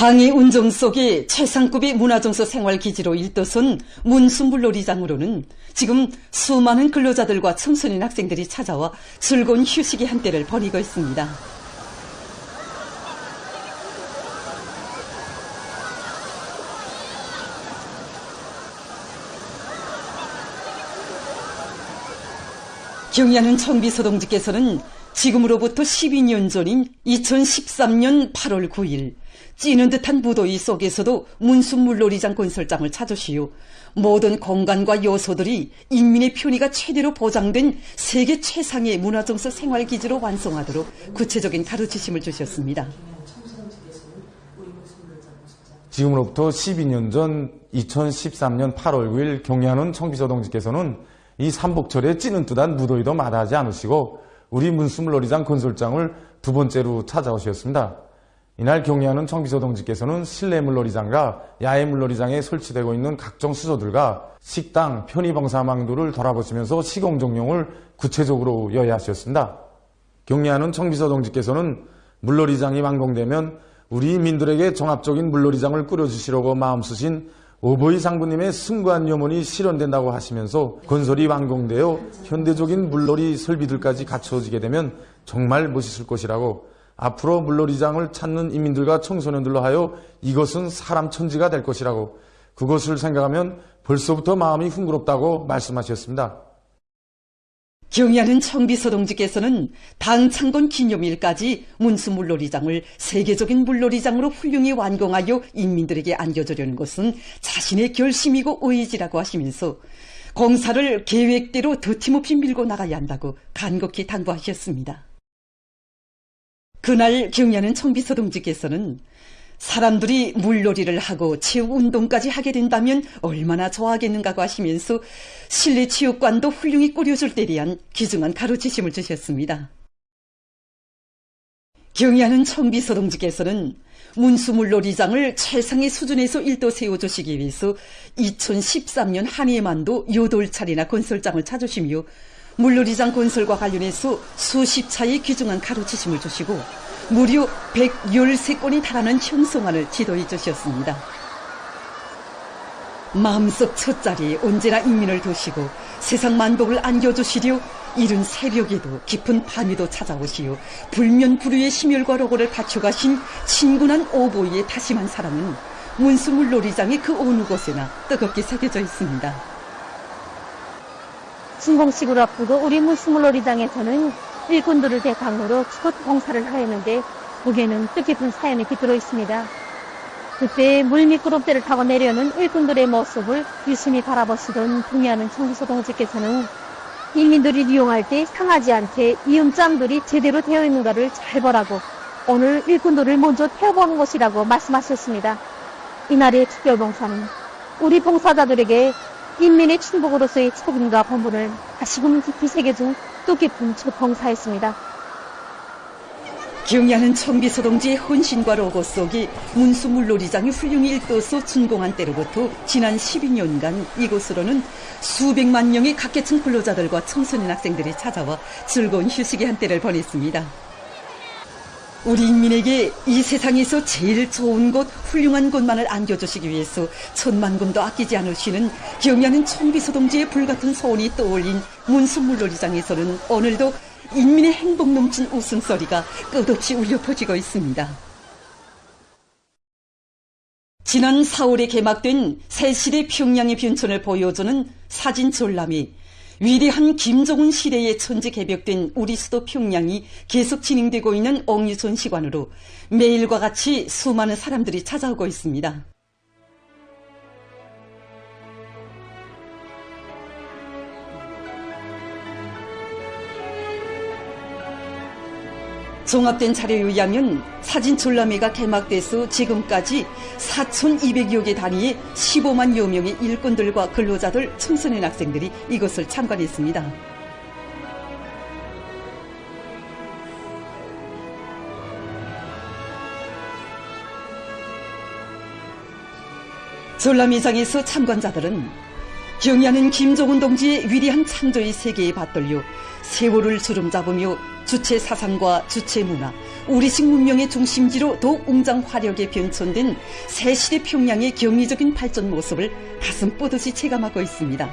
당의 운정 속에 최상급의 문화정서 생활기지로 일도선 문수물놀이장으로는 지금 수많은 근로자들과 청소년 학생들이 찾아와 즐거운 휴식의 한때를 보내고 있습니다. 경의하는 청비서 동지께서는 지금으로부터 12년 전인 2013년 8월 9일 찌는 듯한 무더위 속에서도 문수물놀이장 건설장을 찾으시오 모든 공간과 요소들이 인민의 편의가 최대로 보장된 세계 최상의 문화정서 생활기지로 완성하도록 구체적인 가르치심을 주셨습니다. 지금으로부터 12년 전 2013년 8월 9일 경의하는 청비서 동지께서는 이 삼복철에 찌는 듯한 무더위도 마다하지 않으시고 우리 문수물놀이장 건설장을 두 번째로 찾아오셨습니다. 이날 경의하는 청비서 동지께서는 실내 물놀이장과 야외 물놀이장에 설치되고 있는 각종 수조들과 식당, 편의봉사망도를 돌아보시면서 시공정령을 구체적으로 여야하셨습니다. 경의하는 청비서 동지께서는 물놀이장이 완공되면 우리 민들에게 종합적인 물놀이장을 꾸려주시려고 마음 쓰신 오보이 장군님의 숭고한 염원이 실현된다고 하시면서 건설이 완공되어 현대적인 물놀이 설비들까지 갖춰지게 되면 정말 멋있을 것이라고 앞으로 물놀이장을 찾는 인민들과 청소년들로 하여 이것은 사람 천지가 될 것이라고 그것을 생각하면 벌써부터 마음이 흥그럽다고 말씀하셨습니다. 경의하는 청비서 동지께서는 당 창건 기념일까지 문수물놀이장을 세계적인 물놀이장으로 훌륭히 완공하여 인민들에게 안겨주려는 것은 자신의 결심이고 의지라고 하시면서 공사를 계획대로 더팀없이 밀고 나가야 한다고 간곡히 당부하셨습니다. 그날 경의하는 청비서 동지께서는 사람들이 물놀이를 하고 체육운동까지 하게 된다면 얼마나 좋아하겠는가고 하시면서 실내 체육관도 훌륭히 꾸려줄 때 대한 귀중한 가르치심을 주셨습니다. 경의하는 청비서 동지께서는 문수물놀이장을 최상의 수준에서 일도 세워주시기 위해서 2013년 한 해만도 8차례나 건설장을 찾으시며 물놀이장 건설과 관련해서 수십 차의 귀중한 가르치심을 주시고 무려 113건이 달하는 형성안을 지도해 주셨습니다. 마음속 첫자리에 언제나 인민을 두시고 세상 만복을 안겨주시려 이른 새벽에도 깊은 밤에도 찾아오시어 불면불후의 심혈과 노고를 바쳐가신 친근한 오보이의 다심한 사랑은 문수물놀이장의 그 어느 곳에나 뜨겁게 새겨져 있습니다. 준공식으로 앞두고 우리 문수물놀이장에서는 일꾼들을 대상으로 추got 공사를 하였는데 거기에는 뜻깊은 사연이 깃들어 있습니다. 그때 물 미끄럼대를 타고 내려오는 일꾼들의 모습을 유심히 바라보시던 경의하는 청비서 동지께서는 인민들이 이용할 때 상하지 않게 이음장들이 제대로 되어 있는가를 잘 보라고 오늘 일꾼들을 먼저 태워보는 것이라고 말씀하셨습니다. 이날의 특별봉사는 우리 봉사자들에게 인민의 충복으로서의 책임과 본분을 다시금 깊이 새겨준 뜻깊은 첫 봉사였습니다. 경의하는 청비서 동지의 헌신과 로고 속에 문수물놀이장이 훌륭히 일도서 준공한 때로부터 지난 12년간 이곳으로는 수백만 명의 각계층 근로자들과 청소년 학생들이 찾아와 즐거운 휴식의 한때를 보냈습니다. 우리 인민에게 이 세상에서 제일 좋은 곳, 훌륭한 곳만을 안겨주시기 위해서 천만금도 아끼지 않으시는 경의하는 청비서 동지의 불같은 소원이 떠올린 문수물놀이장에서는 오늘도 인민의 행복 넘친 웃음소리가 끝없이 울려 퍼지고 있습니다. 지난 4월에 개막된 새시대 평양의 변천을 보여주는 사진 전람회 위대한 김정은 시대에 천지 개벽된 우리 수도 평양이 계속 진행되고 있는 옥류 전시관으로 매일과 같이 수많은 사람들이 찾아오고 있습니다. 종합된 자료에 의하면 사진 전람회가 개막돼서 지금까지 4,200여 개 단위의 15만여 명의 일꾼들과 근로자들, 청소년 학생들이 이것을 참관했습니다. 전람회장에서 참관자들은 경의하는 김정은 동지의 위대한 창조의 세계에 받들려 세월을 주름잡으며 주체 사상과 주체 문화, 우리식 문명의 중심지로 더욱 웅장 화력에 변천된 새시대 평양의 경이적인 발전 모습을 가슴 뻗듯이 체감하고 있습니다.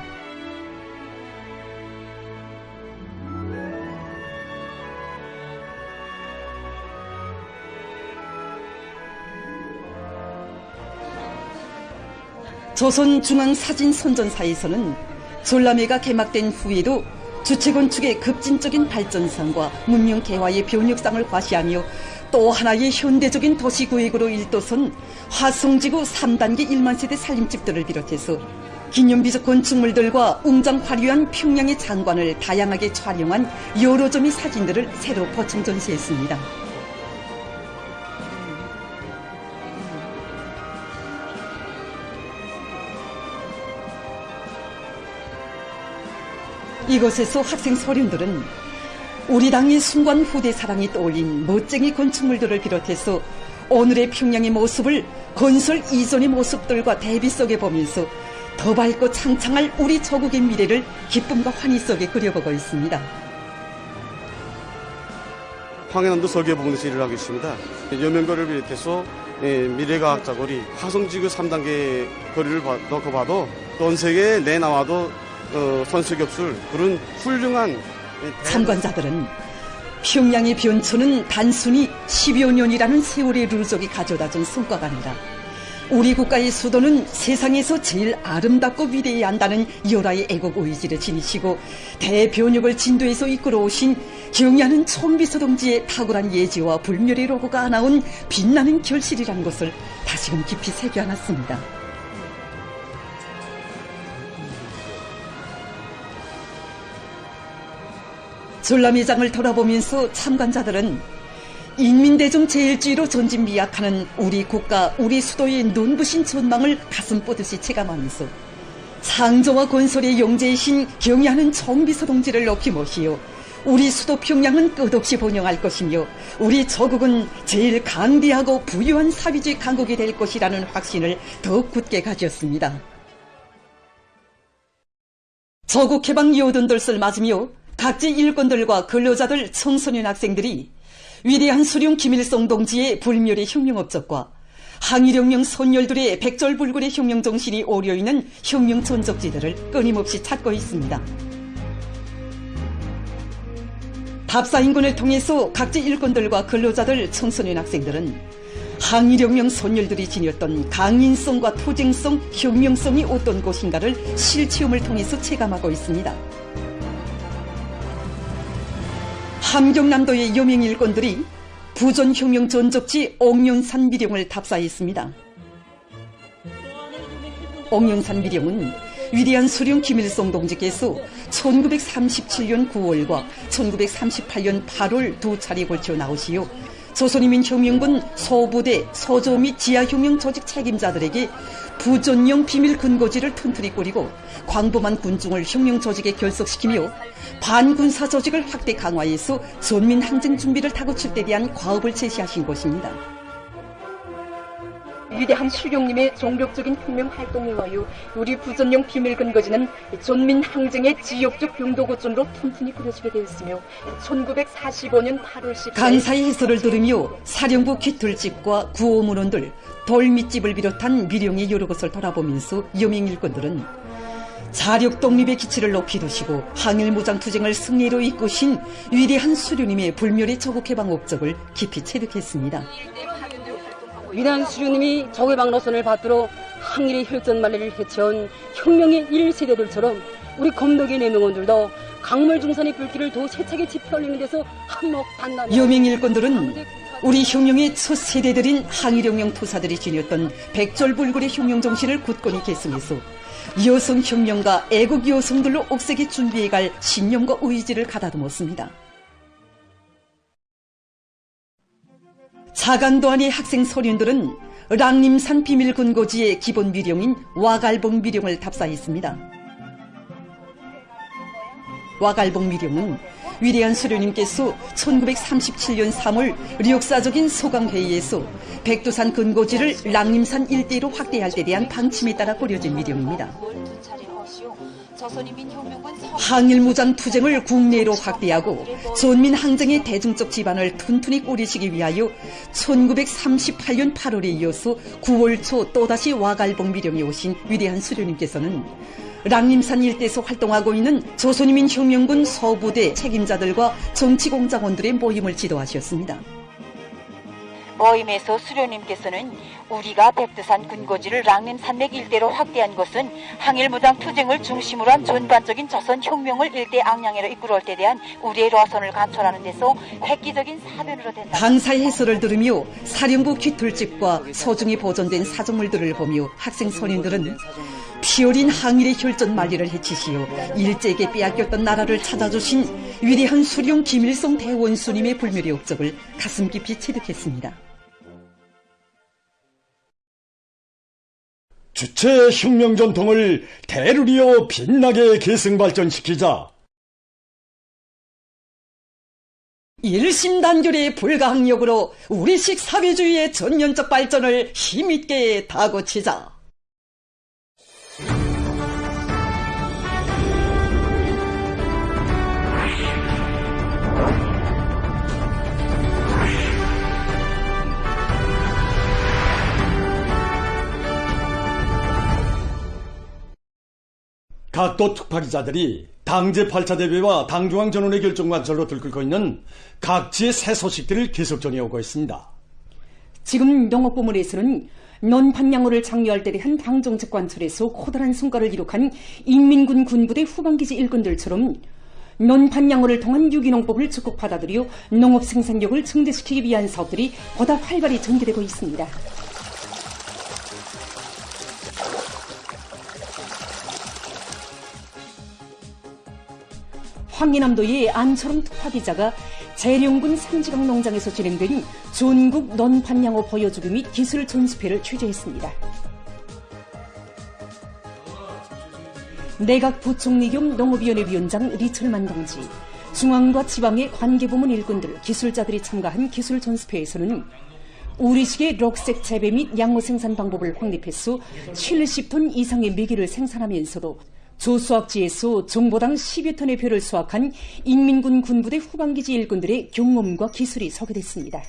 조선중앙사진선전사에서는 전람회가 개막된 후에도 주체건축의 급진적인 발전상과 문명 개화의 변혁상을 과시하며 또 하나의 현대적인 도시구획으로 일도선 화성지구 3단계 1만세대 살림집들을 비롯해서 기념비적 건축물들과 웅장 화려한 평양의 장관을 다양하게 촬영한 여러 점의 사진들을 새로 보충 전시했습니다. 이곳에서 학생 소련들은 우리 당의 순관 후대 사랑이 떠올린 멋쟁이 건축물들을 비롯해서 오늘의 평양의 모습을 건설 이전의 모습들과 대비 속에 보면서 더 밝고 창창할 우리 조국의 미래를 기쁨과 환희 속에 그려보고 있습니다. 황해남도 설계부문에서 일을 하고 있습니다. 여명거리를 비롯해서 미래과학자 거리, 화성지구 3단계 거리를 놓고 봐도 전 세계에 내나와도 선수기 없을 그런 훌륭한 참관자들은 평양의 변천은 단순히 10여 년이라는 세월의 누적이 가져다준 성과가 아니라 우리 국가의 수도는 세상에서 제일 아름답고 위대해야 한다는 열화의 애국 의지를 지니시고 대변혁을 진도에서 이끌어오신 경의하는 총비서 동지의 탁월한 예지와 불멸의 로고가 안아온 빛나는 결실이라는 것을 다시금 깊이 새겨안았습니다. 전람회장을 돌아보면서 참관자들은 인민대중 제일주의로 전진미약하는 우리 국가, 우리 수도의 눈부신 전망을 가슴 뻗듯이 체감하면서 창조와 건설의 영재이신 경의하는 총비서 동지를 높이 모시어 우리 수도 평양은 끝없이 번영할 것이며 우리 조국은 제일 강대하고 부유한 사회주의 강국이 될 것이라는 확신을 더욱 굳게 가졌습니다. 조국 해방 여든들을 맞으며 각지 일꾼들과 근로자들, 청소년 학생들이 위대한 수령 김일성 동지의 불멸의 혁명 업적과 항일혁명 선열들의 백절불굴의 혁명 정신이 오려있는 혁명 전적지들을 끊임없이 찾고 있습니다. 답사인권을 통해서 각지 일꾼들과 근로자들, 청소년 학생들은 항일혁명 선열들이 지녔던 강인성과 투쟁성, 혁명성이 어떤 것인가를 실체험을 통해서 체감하고 있습니다. 함경남도의 여명 일꾼들이 부전혁명 전적지 옥룡산 미령을 답사했습니다. 옥룡산 미령은 위대한 수령 김일성 동지께서 1937년 9월과 1938년 8월 두 차례 걸쳐 나오시어 조선인민혁명군 소부대, 소조 및 지하혁명 조직 책임자들에게 부전용 비밀 근거지를 튼튼히 꾸리고 광범한 군중을 혁명 조직에 결속시키며 반군사 조직을 확대 강화해서 전민 항쟁 준비를 다그칠 때 대한 과업을 제시하신 것입니다. 위대한 수령님의 종력적인 혁명 활동에 와요. 우리 부전용 비밀 근거지는 전민 항쟁의 지역적 병도고점으로 튼튼히 꾸려지게 되었으며 1945년 8월 10일 강사의 해설을 들으며 사령부 깃털집과 구호문원들, 돌밑집을 비롯한 미령의 여러 것을 돌아보면서 여명 일꾼들은 자력 독립의 기치를 높이 두시고 항일무장투쟁을 승리로 이끄신 위대한 수령님의 불멸의 조국해방 업적을 깊이 체득했습니다. 위대한 수령님이 조국해방 노선을 받들어 항일의 혈전만리를 해쳐온 혁명의 1세대들처럼 우리 검덕의 내명원들도 강물중산의 불길을 더 세차게 지펴올리는 데서 한몫한다면 여명 일꾼들은 우리 혁명의 첫 세대들인 항일혁명 투사들이 지녔던 백절불굴의 혁명 정신을 굳건히 계승해서 여성혁명과 애국 여성들로 옥색에 준비해갈 신념과 의지를 가다듬었습니다. 자간도안의 학생 소년들은 랑림산 비밀근거지의 기본 미령인 와갈봉 미령을 답사했습니다. 와갈봉 미령은 위대한 수령님께서 1937년 3월 역사적인 소강회의에서 백두산 근거지를 랑림산 일대로 확대할 때 대한 방침에 따라 꾸려진 미령입니다. 항일무장 투쟁을 국내로 확대하고 전민항쟁의 대중적 기반을 튼튼히 꾸리시기 위하여 1938년 8월에 이어서 9월 초 또다시 와갈봉 미령에 오신 위대한 수료님께서는 랑림산 일대에서 활동하고 있는 조선인민혁명군 서부대 책임자들과 정치공작원들의 모임을 지도하셨습니다. 모임에서 수료님께서는 우리가 백두산 근거지를 랑림산맥 일대로 확대한 것은 항일무장 투쟁을 중심으로 한 전반적인 조선 혁명을 일대 악량으로 이끌어올 때 대한 우리의 로선을 감춰라는 데서 획기적인 사변으로 된다. 강사의 해설을 들으며 사령부 귀틀집과 소중히 보존된 사정물들을 보며 학생 선인들은 피 어린 항일의 혈전 만리를 해치시어 일제에게 빼앗겼던 나라를 찾아주신 위대한 수령 김일성 대원수님의 불멸의 업적을 가슴 깊이 체득했습니다. 주체 혁명 전통을 대루리어 빛나게 계승발전시키자. 일심단결의 불가항력으로 우리식 사회주의의 전면적 발전을 힘있게 다고치자. 각도 특파기자들이 당제 8차 대회와 당중앙 전원의 결정관철로 들끓고 있는 각지의 새 소식들을 계속 전해오고 있습니다. 지금 농업부문에서는 논판양호를 장려할 때 대한 당정측관철에서 커다란 성과를 기록한 인민군 군부대 후방기지 일꾼들처럼 논판양호를 통한 유기농법을 적극 받아들여 농업 생산력을 증대시키기 위한 사업들이 보다 활발히 전개되고 있습니다. 황해남도의 안철웅 특파기자가 재령군 삼지강 농장에서 진행된 전국 논판양호 보여주기 및 기술 전수회를 취재했습니다. 내각 부총리 겸 농업위원회 위원장 리철만 동지, 중앙과 지방의 관계부문 일꾼들, 기술자들이 참가한 기술 전수회에서는 우리식의 록색 재배 및 양호 생산 방법을 확립해서 70톤 이상의 메기를 생산하면서도 조수학지에서 정보당 10여 톤의 벼를 수확한 인민군 군부대 후방기지 일꾼들의 경험과 기술이 소개됐습니다.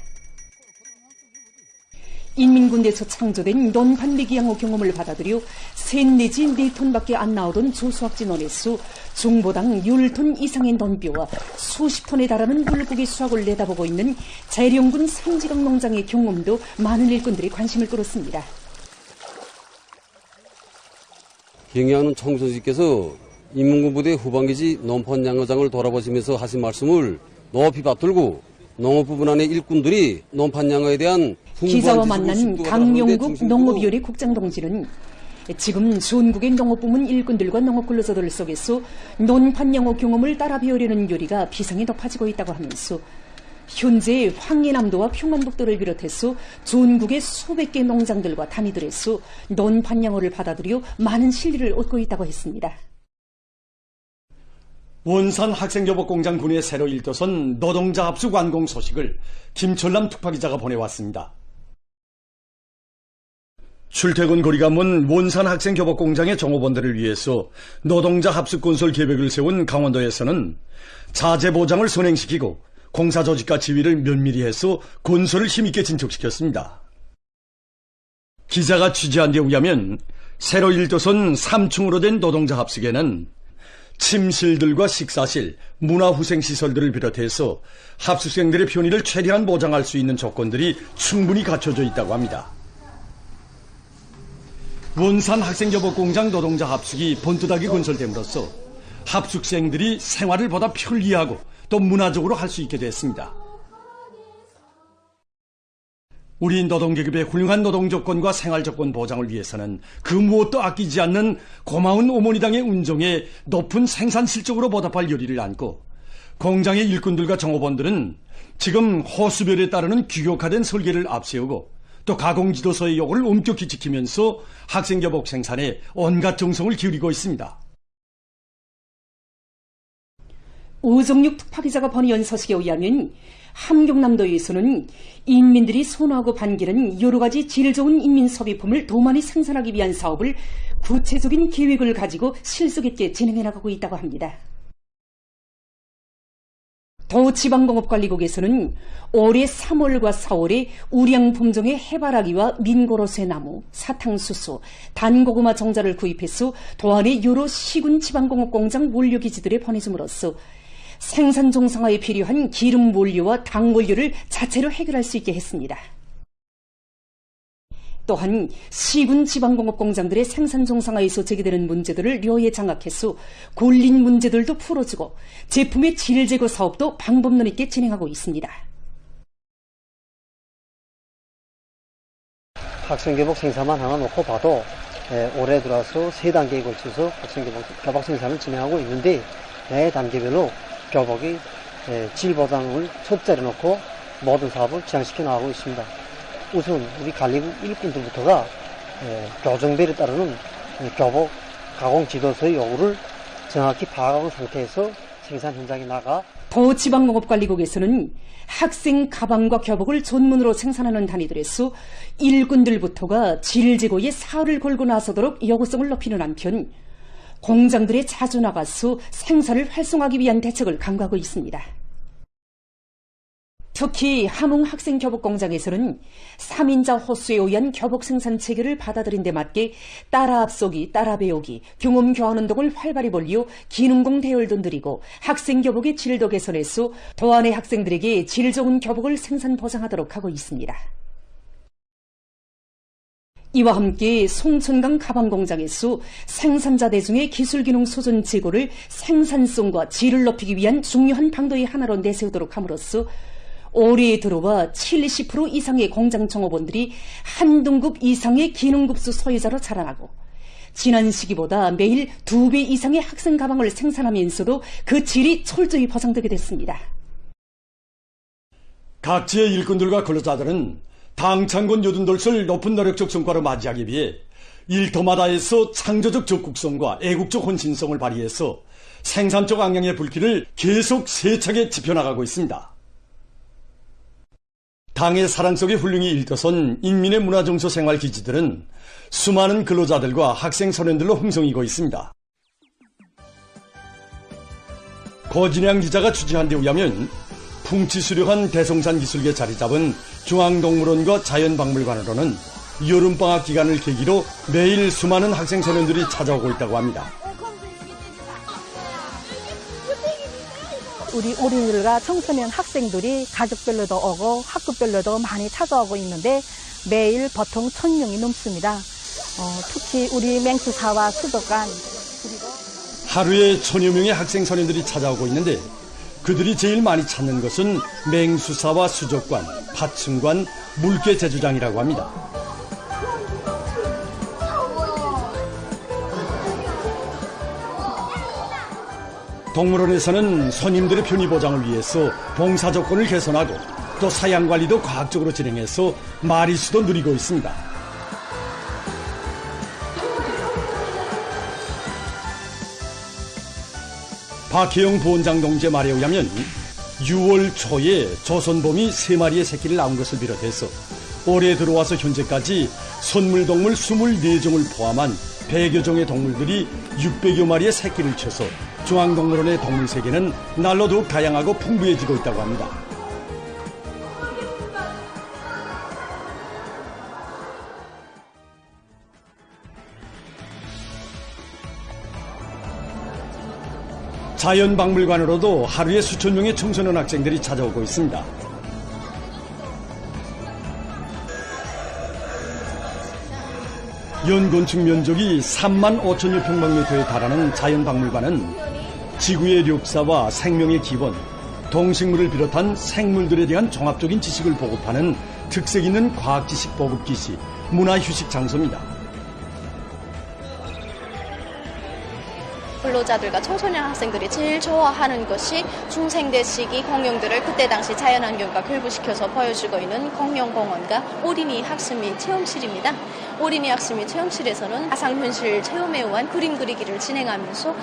인민군대에서 창조된 논판 메기양호 경험을 받아들여 셋 내지 4톤밖에 안 나오던 조수학지 논에서 정보당 10톤 이상의 논뼈와 수십 톤에 달하는 물고기 수확을 내다보고 있는 재령군 삼지강 농장의 경험도 많은 일꾼들이 관심을 끌었습니다. 경의하는 청소지께서 인민군부대 후방기지 논판양어장을 돌아보시면서 하신 말씀을 높이 받들고 농업부분 안의 일꾼들이 논판양어에 대한 기자와 만난 강용국 농업위원회 국장 동지는 지금 전국의 농업부문 일꾼들과 농업근로자들 속에서 논판양어 경험을 따라 배우려는 요리가 비상이 높아지고 있다고 하면서 현재 황해남도와 평안북도를 비롯해서 전국의 수백 개 농장들과 단위들에서 논판양어를 받아들여 많은 실리를 얻고 있다고 했습니다. 원산 학생교복공장 군의 새로 일도선 노동자 합숙 완공 소식을 김철남 특파기자가 보내왔습니다. 출퇴근 거리가 먼 원산 학생교복공장의 종업원들을 위해서 노동자 합숙 건설 계획을 세운 강원도에서는 자재 보장을 선행시키고 공사 조직과 지휘를 면밀히 해서 건설을 힘있게 진척시켰습니다. 기자가 취재한 데 의하면 새로 일도선 3층으로 된 노동자 합숙에는 침실들과 식사실, 문화후생시설들을 비롯해서 합숙생들의 편의를 최대한 보장할 수 있는 조건들이 충분히 갖춰져 있다고 합니다. 원산 학생교복공장 노동자 합숙이 번듯하게 건설됨으로써 합숙생들이 생활을 보다 편리하고 또 문화적으로 할 수 있게 됐습니다. 우리 노동계급의 훌륭한 노동조건과 생활조건 보장을 위해서는 그 무엇도 아끼지 않는 고마운 어머니당의 운정에 높은 생산 실적으로 보답할 열의를 안고 공장의 일꾼들과 종업원들은 지금 호수별에 따르는 규격화된 설계를 앞세우고 또 가공지도서의 요구를 엄격히 지키면서 학생교복 생산에 온갖 정성을 기울이고 있습니다. 오정육 특파기자가 번의한 소식에 의하면 함경남도에서는 인민들이 선호하고 반기는 여러 가지 질 좋은 인민 소비품을 더 많이 생산하기 위한 사업을 구체적인 계획을 가지고 실속 있게 진행해 나가고 있다고 합니다. 도지방공업관리국에서는 올해 3월과 4월에 우량 품종의 해바라기와 민고로쇠나무, 사탕수수, 단고구마 정자를 구입해서 도안의 여러 시군 지방공업공장 원료기지들에 보내줌으로써 생산 정상화에 필요한 기름 원료와 당 원료를 자체로 해결할 수 있게 했습니다. 또한 시군 지방공업공장들의 생산 정상화에서 제기되는 문제들을 료에 장악해서 골린 문제들도 풀어주고 제품의 질 제거 사업도 방법론 있게 진행하고 있습니다. 학생교복 생산만 하나 놓고 봐도 올해 들어서 3단계에 걸쳐서 학생교복 생산을 진행하고 있는데 매 단계별로 교복이 질 보장을 첫째로 놓고 모든 사업을 지향시켜 나가고 있습니다. 우선 우리 관리국 일꾼들부터가 교정별에 따르는 교복 가공 지도서의 요구를 정확히 파악한 상태에서 생산 현장에 나가 도지방공업관리국에서는 학생 가방과 교복을 전문으로 생산하는 단위들에서 일꾼들부터가 질 제고에 사활을 걸고 나서도록 요구성을 높이는 한편 공장들에 자주 나가서 생산을 활성화하기 위한 대책을 강구하고 있습니다. 특히 함흥 학생교복공장에서는 3인자 호수에 의한 교복 생산 체계를 받아들인 데 맞게 따라 앞서기, 따라 배우기, 경험 교환 운동을 활발히 벌려 기능공 대열도 늘리고 학생교복의 질도 개선해서 도안의 학생들에게 질 좋은 교복을 생산 보장하도록 하고 있습니다. 이와 함께 송천강 가방공장에서 생산자 대중의 기술기능 소존 제고를 생산성과 질을 높이기 위한 중요한 방도의 하나로 내세우도록 함으로써 올해에 들어와 70% 이상의 공장 종업원들이 한 등급 이상의 기능급수 소유자로 자라나고 지난 시기보다 매일 2배 이상의 학생 가방을 생산하면서도 그 질이 철저히 보장되게 됐습니다. 각지의 일꾼들과 근로자들은 당창군 요든돌을 높은 노력적 성과로 맞이하기 위해 일터마다에서 창조적 적극성과 애국적 헌신성을 발휘해서 생산적 악량의 불길을 계속 세차게 지펴나가고 있습니다. 당의 사랑 속에 훌륭히 일떠선 인민의 문화정서 생활기지들은 수많은 근로자들과 학생 소년들로 흥성이고 있습니다. 고진양 기자가 취재한 데 의하면 풍치수려한 대성산 기술계에 자리 잡은 중앙동물원과 자연박물관으로는 여름방학 기간을 계기로 매일 수많은 학생 소년들이 찾아오고 있다고 합니다. 우리 어린이들과 청소년 학생들이 가족별로도 오고 학급별로도 많이 찾아오고 있는데 매일 보통 1000명이 넘습니다. 특히 우리 맹수사와 수도관 그리고 하루에 1000여 명의 학생 소년들이 찾아오고 있는데 그들이 제일 많이 찾는 것은 맹수사와 수족관, 파층관, 물개 제주장이라고 합니다. 동물원에서는 손님들의 편의 보장을 위해서 봉사 조건을 개선하고 또 사양 관리도 과학적으로 진행해서 마리수도 늘리고 있습니다. 박혜영 부원장 동지의 말에 의하면 6월 초에 조선범이 3마리의 새끼를 낳은 것을 비롯해서 올해 들어와서 현재까지 선물동물 24종을 포함한 100여 종의 동물들이 600여 마리의 새끼를 쳐서 중앙동물원의 동물 세계는 날로 더욱 다양하고 풍부해지고 있다고 합니다. 자연박물관으로도 하루에 수천 명의 청소년 학생들이 찾아오고 있습니다. 연건축 면적이 3만 5천여 평방미터에 달하는 자연박물관은 지구의 역사와 생명의 기본, 동식물을 비롯한 생물들에 대한 종합적인 지식을 보급하는 특색 있는 과학지식 보급기시, 문화휴식 장소입니다. 근로자들과 청소년 학생들이 제일 좋아하는 것이 중생대 시기 공룡들을 그때 당시 자연환경과 결부시켜서 보여주고 있는 공룡공원과 어린이 학습 및 체험실입니다. 어린이 학습 및 체험실에서는 가상현실 체험에 의한 그림 그리기를 진행하면서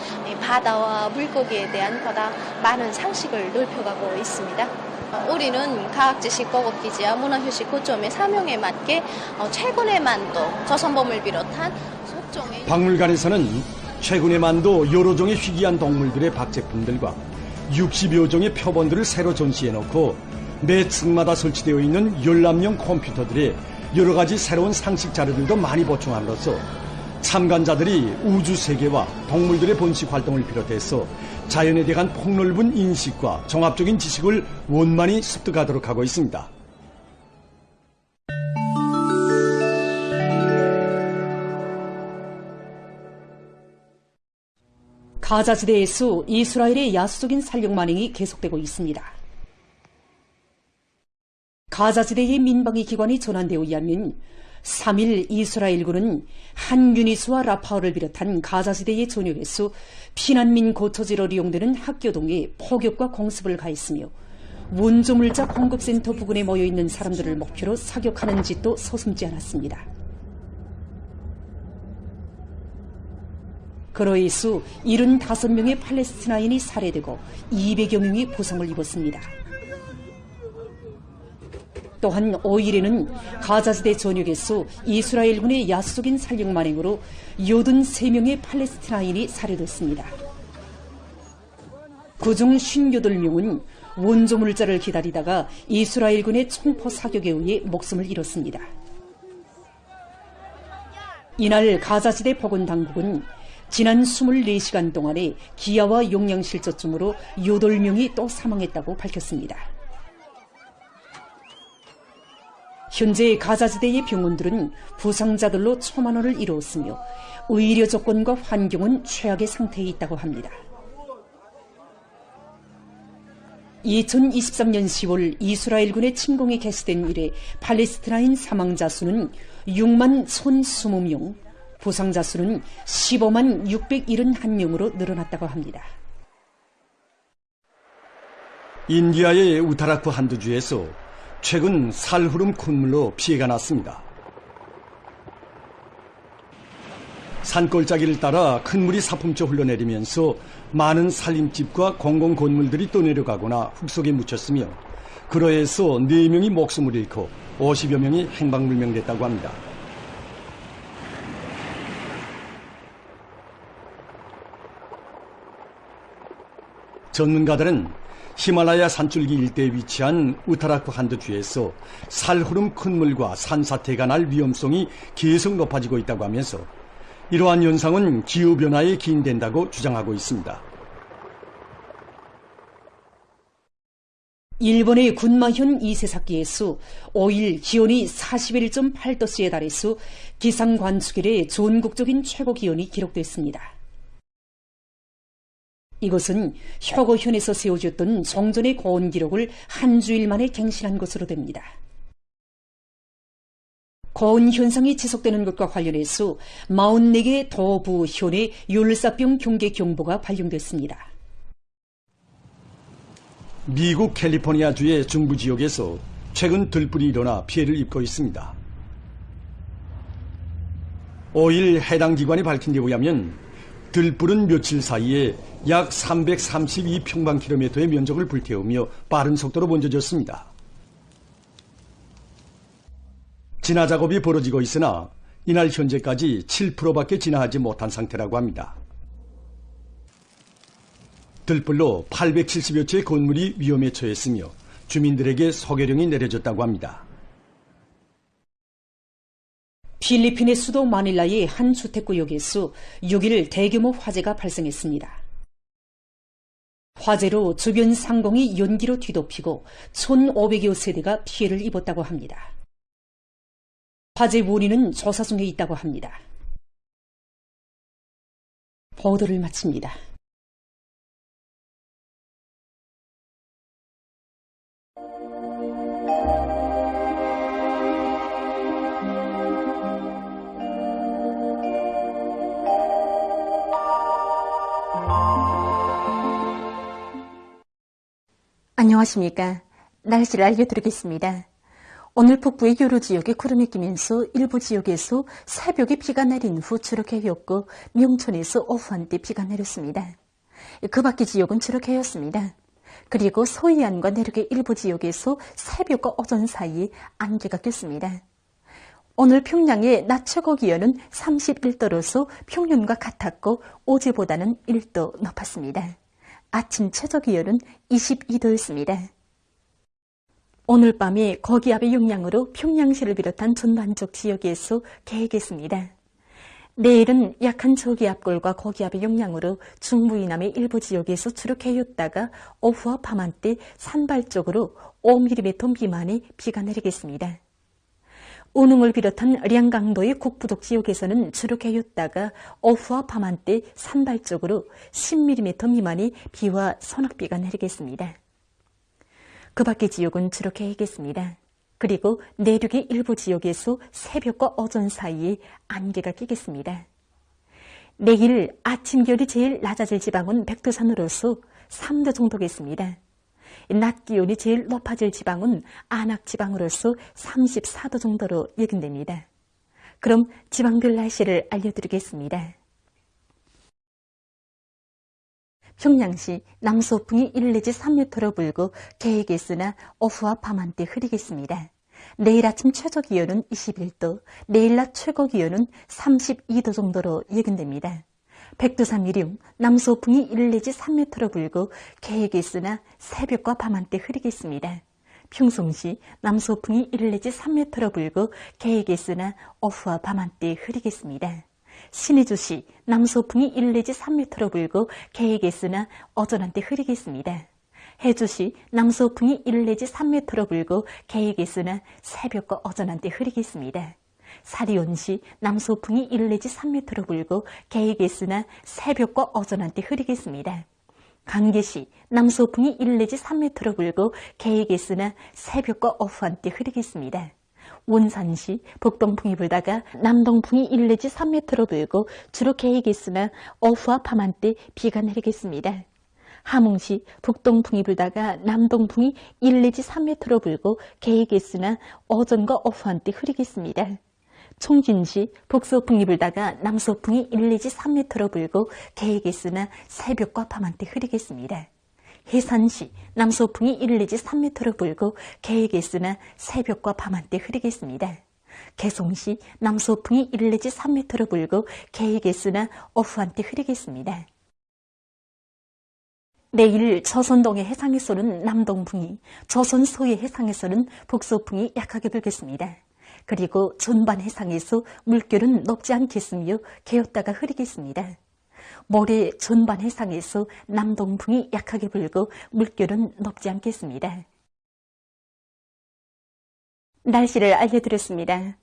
바다와 물고기에 대한 보다 많은 상식을 넓혀가고 있습니다. 우리는 과학지식 보급기지와 문화휴식 고점의 사명에 맞게 최근에만 또 조선범을 비롯한 박물관에서는 최근에만도 여러 종의 희귀한 동물들의 박제품들과 60여 종의 표본들을 새로 전시해놓고 매 층마다 설치되어 있는 열람용 컴퓨터들의 여러 가지 새로운 상식 자료들도 많이 보충함으로써 참관자들이 우주 세계와 동물들의 번식 활동을 비롯해서 자연에 대한 폭넓은 인식과 종합적인 지식을 원만히 습득하도록 하고 있습니다. 가자지대에서 이스라엘의 야수적인 살력 만행이 계속되고 있습니다. 가자지대의 민방위 기관이 전한 데에 의하면 3일 이스라엘군은 한 유니스와 라파를 비롯한 가자지대의 전역에서 피난민 거처지로 이용되는 학교동에 포격과 공습을 가했으며 원조물자 공급센터 부근에 모여있는 사람들을 목표로 사격하는 짓도 서슴지 않았습니다. 그로 인해서 75명의 팔레스티나인이 살해되고 200여 명이 부상을 입었습니다. 또한 5일에는 가자지대 전역에서 이스라엘군의 야수적인 살력 만행으로 83명의 팔레스티나인이 살해됐습니다. 그중 58명은 원조물자를 기다리다가 이스라엘군의 총포 사격에 의해 목숨을 잃었습니다. 이날 가자지대 보건당국은 지난 24시간 동안에 기아와 용량실조증으로 8명이 또 사망했다고 밝혔습니다. 현재 가자지대의 병원들은 부상자들로 초만원을 이루었으며 의료 조건과 환경은 최악의 상태에 있다고 합니다. 2023년 10월 이스라엘군의 침공이 개시된 이래 팔레스티나인 사망자 수는 6만 1,020명, 부상자 수는 15만 671명으로 늘어났다고 합니다. 인디아의 우타라크 한두 주에서 최근 살흐름 콧물로 피해가 났습니다. 산골짜기를 따라 큰 물이 사품쳐 흘러내리면서 많은 살림집과 공공건물들이 떠내려가거나 흙속에 묻혔으며 그로 해서 4명이 목숨을 잃고 50여 명이 행방불명됐다고 합니다. 전문가들은 히말라야 산줄기 일대에 위치한 우타라크 한두 주에서 살흐름 큰 물과 산사태가 날 위험성이 계속 높아지고 있다고 하면서 이러한 현상은 기후변화에 기인된다고 주장하고 있습니다. 일본의 군마현 이세사키에서 5일 기온이 41.8도씨에 달해서 기상관측 이래 전국적인 최고 기온이 기록됐습니다. 이것은 혁어현에서 세워졌던 정전의 고온 기록을 한 주일 만에 갱신한 것으로 됩니다. 고온 현상이 지속되는 것과 관련해서 44개 도부 현에 열사병 경계 경보가 발령됐습니다. 미국 캘리포니아주의 중부 지역에서 최근 들불이 일어나 피해를 입고 있습니다. 5일 해당 기관이 밝힌 데 의하면 들불은 며칠 사이에 약 332평방킬로미터의 면적을 불태우며 빠른 속도로 번져졌습니다. 진화 작업이 벌어지고 있으나 이날 현재까지 7%밖에 진화하지 못한 상태라고 합니다. 들불로 870여 채의 건물이 위험에 처했으며 주민들에게 소개령이 내려졌다고 합니다. 필리핀의 수도 마닐라의 한 주택구역에서 6일 대규모 화재가 발생했습니다. 화재로 주변 상공이 연기로 뒤덮이고 1,500여 세대가 피해를 입었다고 합니다. 화재 원인은 조사 중에 있다고 합니다. 보도를 마칩니다. 안녕하십니까. 날씨를 알려드리겠습니다. 오늘 북부의 여러 지역에 구름이 끼면서 일부 지역에서 새벽에 비가 내린 후 추락해였고 명천에서 오후 한때 비가 내렸습니다. 그 밖의 지역은 추락해였습니다. 그리고 서해안과 내륙의 일부 지역에서 새벽과 오전 사이에 안개가 꼈습니다. 오늘 평양의 낮 최고 기온은 31도로서 평년과 같았고 어제보다는 1도 높았습니다. 아침 최저 기온은 22도였습니다. 오늘 밤에 고기압의 영향으로 평양시를 비롯한 전반적 지역에서 개겠습니다. 내일은 약한 저기압골과 고기압의 영향으로 중부 이남의 일부 지역에서 추락해였다가 오후와 밤한때 산발적으로 5mm 미만의 비가 내리겠습니다. 우능을 비롯한 량강도의 국부족 지역에서는 추락해였다가 오후와 밤한때 산발적으로 10mm 미만의 비와 소낙비가 내리겠습니다. 그 밖의 지역은 추락해야겠습니다. 그리고 내륙의 일부 지역에서 새벽과 오전 사이에 안개가 끼겠습니다. 내일 아침 기온이 제일 낮아질 지방은 백두산으로서 3도 정도겠습니다. 낮 기온이 제일 높아질 지방은 안악 지방으로서 34도 정도로 예견됩니다. 그럼 지방별 날씨를 알려드리겠습니다. 평양시 남서풍이 1 내지 3m로 불고 개겠으나 오후와 밤한때 흐리겠습니다. 내일 아침 최저 기온은 21도, 내일 낮 최고 기온은 32도 정도로 예견됩니다. 백두산 이륙 남서풍이 1 내지 3m로 불고 개겠으나 새벽과 밤한때 흐리겠습니다. 평송시 남서풍이 1 내지 3m로 불고 개겠으나 오후와 밤한때 흐리겠습니다. 신의주시 남서풍이 1 내지 3m로 불고 개겠으나 오전한때 흐리겠습니다. 해주시 남서풍이 1 내지 3m로 불고 개겠으나 새벽과 오전한때 흐리겠습니다. 사리온시 남서풍이 1 내지 3m로 불고 개겠으나 새벽과 오전한때 흐리겠습니다. 강계시 남서풍이 1 내지 3m로 불고 개겠으나 새벽과 오후한때 흐리겠습니다. 원산시 북동풍이 불다가 남동풍이 1 내지 3m로 불고 주로 개겠으나 오후와 밤한때 비가 내리겠습니다. 함흥시 북동풍이 불다가 남동풍이 1 내지 3m로 불고 개겠으나 오전과 오후한때 흐리겠습니다. 총진시 북서풍이 불다가 남서풍이 1 내지 3m로 불고 개겠으나 새벽과 밤한때 흐리겠습니다. 해산시 남서풍이 1 내지 3m로 불고 개겠으나 새벽과 밤한때 흐리겠습니다. 개송시 남서풍이 1 내지 3m로 불고 개겠으나 오후한때 흐리겠습니다. 내일 조선동해 해상에서는 남동풍이, 조선서해 해상에서는 북서풍이 약하게 불겠습니다. 그리고 전반 해상에서 물결은 높지 않겠으며 개었다가 흐리겠습니다. 모레 전반 해상에서 남동풍이 약하게 불고 물결은 높지 않겠습니다. 날씨를 알려드렸습니다.